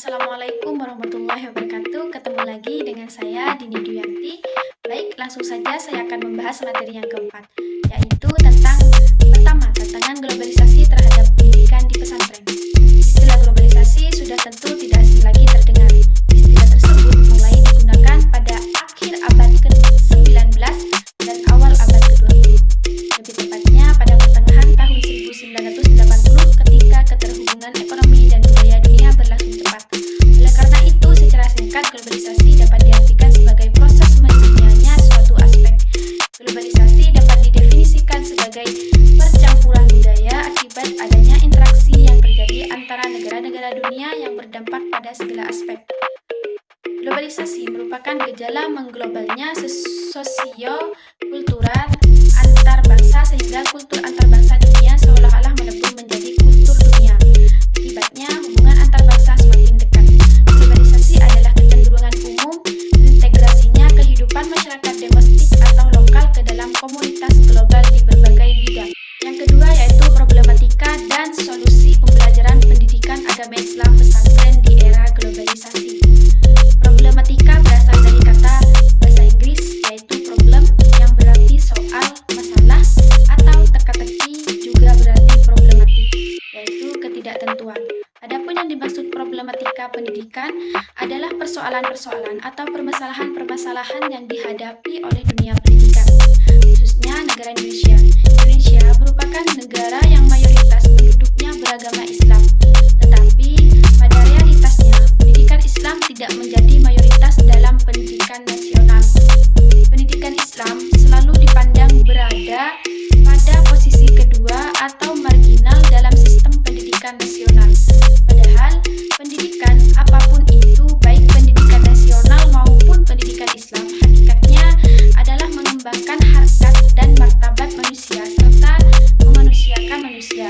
Assalamualaikum warahmatullahi wabarakatuh. Ketemu lagi dengan saya Dini Duyanti. Baik, langsung saja saya akan membahas materi yang keempat, yaitu tentang pertama, tantangan globalisasi terhadap pendidikan di pesantren. Istilah globalisasi sudah tentu tidak asing lagi terdengar. Istilah tersebut mulai digunakan pada akhir abad ke-19 dan awal abad ke-20. Lebih tepatnya pada pertengahan tahun 1980 ketika keterhubungan ekonomi dan budaya dunia berlangsung cepat. Oleh karena itu, secara singkat, globalisasi dapat diartikan sebagai proses mendunianya suatu aspek. Globalisasi dapat didefinisikan sebagai percampuran budaya akibat adanya interaksi yang terjadi antara negara-negara dunia yang berdampak pada segala aspek. Globalisasi merupakan gejala mengglobalnya sosio-kultural antar bangsa sehingga kultur antar bangsa dunia seolah-olah melebur menjadi kultur dunia. Akibatnya, hubungan antar bangsa semakin dekat. Globalisasi adalah kecenderungan umum integrasinya kehidupan masyarakat domestik atau lokal ke dalam komunitas global di berbagai bidang. Yang kedua yaitu problematika dan solusi pembelajaran pendidikan agama Islam pesantren di era globalisasi. Problematika berasal dari kata bahasa Inggris yaitu problem yang berarti soal, masalah, atau teka-teki juga berarti problematik, yaitu ketidaktentuan. Adapun yang dimaksud problematika pendidikan adalah persoalan-persoalan atau permasalahan-permasalahan yang dihadapi oleh dunia pendidikan, khususnya negara Indonesia. Indonesia merupakan negara yang mayoritas penduduknya beragama Islam, tetapi pada realitasnya pendidikan Islam tidak menjadi mayoritas dalam pendidikan nasional. Pendidikan Islam selalu dipandang berada pada posisi kedua atau marginal dalam sistem pendidikan nasional. Padahal pendidikan apapun itu, baik pendidikan nasional maupun pendidikan Islam, hakikatnya adalah mengembangkan harkat dan martabat manusia serta memanusiakan manusia,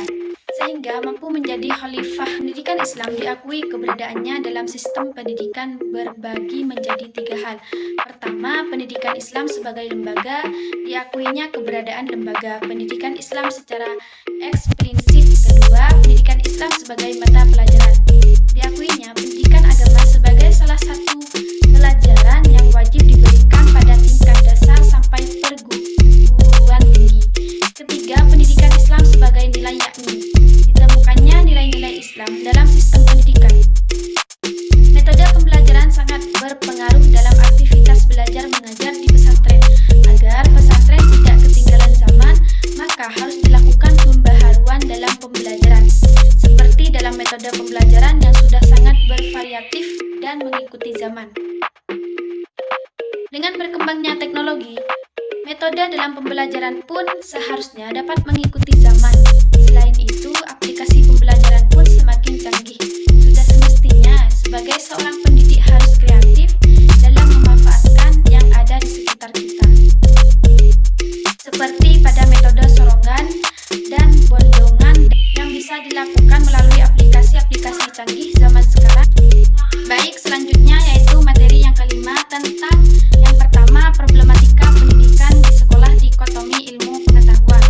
sehingga mampu menjadi khalifah. Pendidikan Islam diakui keberadaannya dalam sistem pendidikan berbagi menjadi tiga hal. Pertama, pendidikan Islam sebagai lembaga, diakuinya keberadaan lembaga pendidikan Islam secara eksplisit. Kedua, pendidikan Islam sebagai mata pelajaran, diakuinya pendidikan agama sebagai salah satu pelajaran yang wajib diberikan pada tingkat dasar sampai perguruan tinggi. Ketiga, pendidikan Islam sebagai nilai, yakni ditemukannya nilai-nilai Islam dalam sistem pendidikan. Metode pembelajaran sangat berpengaruh dalam aktivitas belajar mengajar di pesantren. Agar pesantren tidak ketinggalan zaman, maka harus dilakukan pembaharuan dalam pembelajaran, seperti dalam metode pembelajaran yang sudah sangat bervariatif dan mengikuti zaman. Dengan berkembangnya teknologi, metode dalam pembelajaran pun seharusnya dapat mengikuti zaman. Selain itu, aplikasi pembelajaran pun semakin canggih. Sudah semestinya sebagai seorang pendidik harus kreatif dalam memanfaatkan yang ada di sekitar kita. Seperti pada metode sorongan dan bondongan yang bisa dilakukan melalui aplikasi-aplikasi canggih zaman sekarang. Baik, selanjutnya yaitu materi yang kelima tentang yang pertama, problematika pendidikan di sekolah, dikotomi ilmu pengetahuan.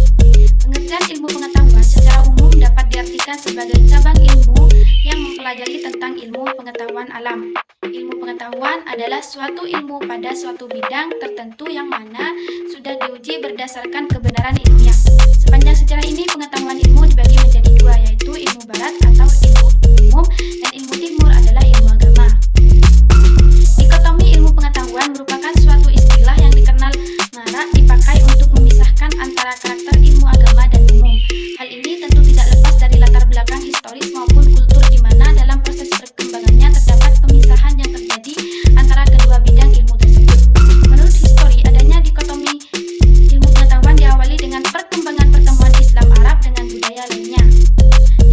Pengertian ilmu pengetahuan secara umum dapat diartikan sebagai cabang ilmu yang mempelajari tentang ilmu pengetahuan alam. Ilmu pengetahuan adalah suatu ilmu pada suatu bidang tertentu yang mana sudah diuji berdasarkan kebenaran ilmiah. Sepanjang sejarah ini, pengetahuan ilmu dibagi menjadi dua, yaitu ilmu barat atau ilmu umum dan ilmu timur adalah ilmu agama. Dikotomi ilmu pengetahuan merupakan suatu istilah yang dikenal marak dipakai untuk memisahkan antara karakter ilmu agama dan umum. Hal ini tentu tidak lepas dari latar belakang historis maupun kultur di mana dalam proses perkembangannya terdapat pemisahan yang terjadi antara kedua bidang ilmu tersebut. Menurut histori, adanya dikotomi ilmu pengetahuan diawali dengan perkembangan pertemuan Islam Arab dengan budaya lainnya.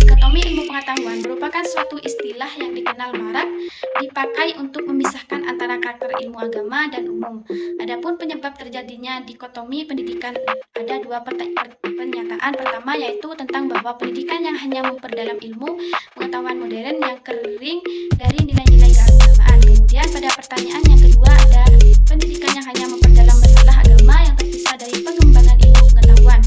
Dikotomi ilmu pengetahuan merupakan suatu istilah yang dikenal marak dipakai untuk memisahkan antara karakter ilmu agama dan umum. Adapun penyebab terjadinya dikotomi pendidikan, ada dua pernyataan. Pertama yaitu tentang bahwa pendidikan yang hanya memperdalam ilmu pengetahuan modern yang kering dari nilai-nilai keagamaan. Kemudian pada pertanyaan yang kedua ada pendidikan yang hanya memperdalam masalah agama yang terpisah dari pengembangan ilmu pengetahuan.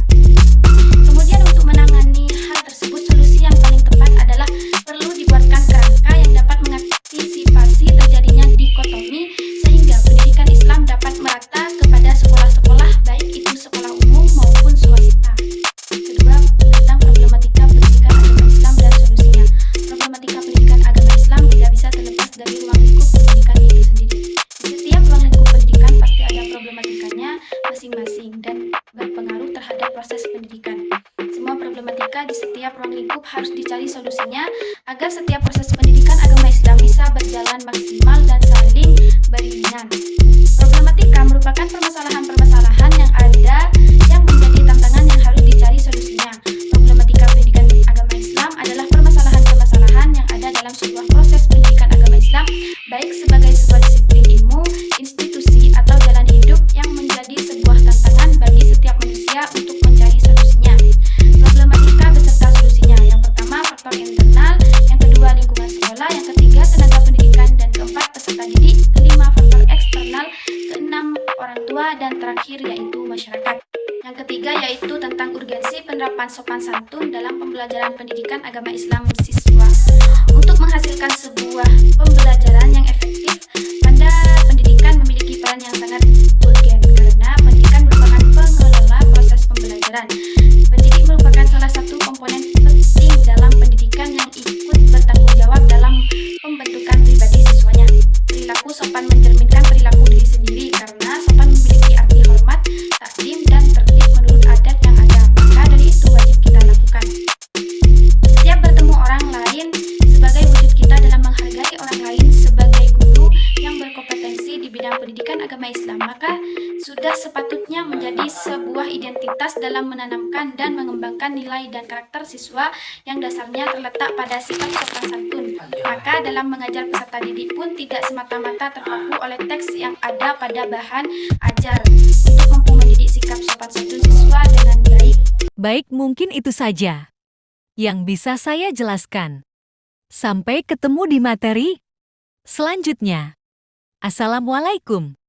Kemudian untuk menangani hal tersebut, solusi yang paling tepat adalah perlu dibuatkan kerangka yang dapat mengatur dikotomi sehingga pendidikan Islam dapat merata kepada sekolah-sekolah baik itu sekolah umum maupun swasta. Kedua, tentang problematika pendidikan agama Islam dan solusinya. Problematika pendidikan agama Islam tidak bisa terlepas dari ruang lingkup pendidikan itu sendiri. Di setiap ruang lingkup pendidikan pasti ada problematikanya masing-masing dan berpengaruh terhadap proses pendidikan. Semua problematika di setiap ruang lingkup harus dicari solusinya agar setiap proses pendidikan agama Islam bisa berjalan maksimal dan saling beriringan. Problematika merupakan permasalahan-permasalahan yang ada yang menjadi tantangan yang harus dicari solusinya. Problematika pendidikan agama Islam adalah permasalahan-permasalahan yang ada dalam sebuah proses pendidikan agama Islam, baik sebagai sebuah disiplin ilmu, institusi, atau jalan hidup yang menjadi sebuah tantangan bagi setiap manusia untuk mencari solusinya. Problematika beserta solusinya. Yang pertama, faktor internal. Yang kedua, lingkungan sekolah. Yang ketiga, tenaga pendidikan. Dan keempat, peserta didik. Kelima, faktor eksternal. Keenam, orang tua. Dan terakhir, yaitu masyarakat. Yang ketiga yaitu tentang urgensi penerapan sopan santun dalam pembelajaran pendidikan agama Islam siswa. Untuk menghasilkan sebuah pembelajaran yang efektif, pada pendidikan memiliki peran yang sangat urgen karena pendidikan merupakan pengelola proses pembelajaran. Pendidik merupakan salah satu komponen penting dalam pendidikan yang ikut bertanggung jawab dalam pembentukan pribadi siswanya. Perilaku sopan mencerminkan perilaku diri sendiri karena sopan memiliki arti hormat, takdim, dan tertib menurut adat yang ada. Maka dari itu wajib kita lakukan. Setiap bertemu orang lain sebagai wujud kita dalam menghargai orang lain sebagai guru yang berkompetensi di bidang pendidikan agama Islam, maka sudah sepatutnya menjadi sebuah identitas dalam menanamkan dan mengembangkan nilai dan karakter siswa yang dasarnya terletak pada sikap sopan santun. Maka dalam mengajar peserta didik pun tidak semata-mata terpaku oleh teks yang ada pada bahan ajar untuk mampu mendidik sikap sopan santun siswa dengan baik. Baik, mungkin itu saja yang bisa saya jelaskan. Sampai ketemu di materi selanjutnya. Assalamualaikum.